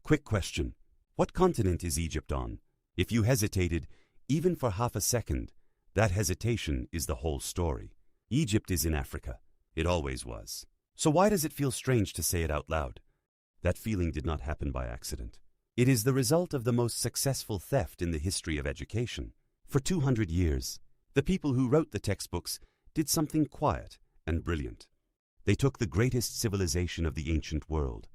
Quick question. What continent is Egypt on? If you hesitated, even for half a second, that hesitation is the whole story. Egypt is in Africa. It always was. So why does it feel strange to say it out loud? That feeling did not happen by accident. It is the result of the most successful theft in the history of education. For 200 years, the people who wrote the textbooks did something quiet and brilliant. They took the greatest civilization of the ancient world,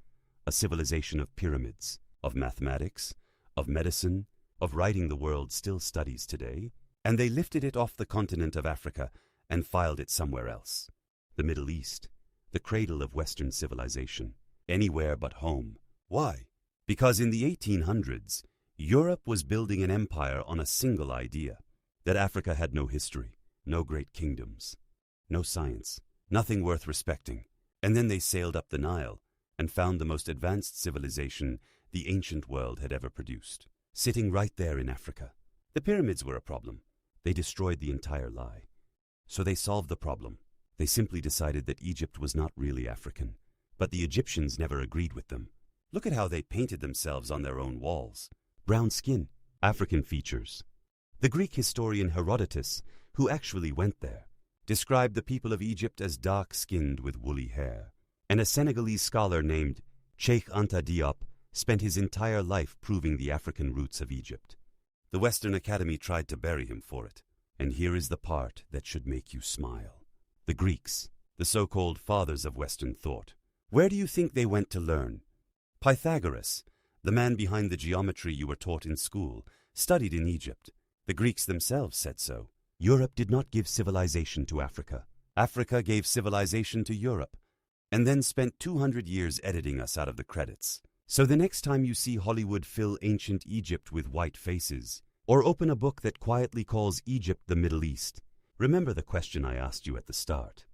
a civilization of pyramids, of mathematics, of medicine, of writing the world still studies today, and they lifted it off the continent of Africa and filed it somewhere else. The Middle East, the cradle of Western civilization, anywhere but home. Why? Because in the 1800s, Europe was building an empire on a single idea, that Africa had no history, no great kingdoms, no science, nothing worth respecting. And then they sailed up the Nile and found the most advanced civilization the ancient world had ever produced, sitting right there in Africa. The pyramids were a problem. They destroyed the entire lie. So they solved the problem. They simply decided that Egypt was not really African, but the Egyptians never agreed with them. Look at how they painted themselves on their own walls. Brown skin, African features. The Greek historian Herodotus, who actually went there, described the people of Egypt as dark-skinned with woolly hair. And a Senegalese scholar named Cheikh Anta Diop spent his entire life proving the African roots of Egypt. The Western Academy tried to bury him for it. And here is the part that should make you smile. The Greeks, the so-called fathers of Western thought. Where do you think they went to learn? Pythagoras, the man behind the geometry you were taught in school, studied in Egypt. The Greeks themselves said so. Europe did not give civilization to Africa. Africa gave civilization to Europe, and then spent 200 years editing us out of the credits. So the next time you see Hollywood fill ancient Egypt with white faces, or open a book that quietly calls Egypt the Middle East, remember the question I asked you at the start.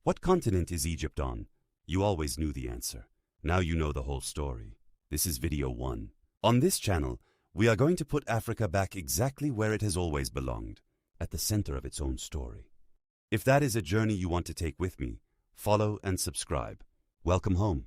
What continent is Egypt on? You always knew the answer. Now you know the whole story. This is video 1. On this channel, we are going to put Africa back exactly where it has always belonged, at the center of its own story. If that is a journey you want to take with me, follow and subscribe. Welcome home.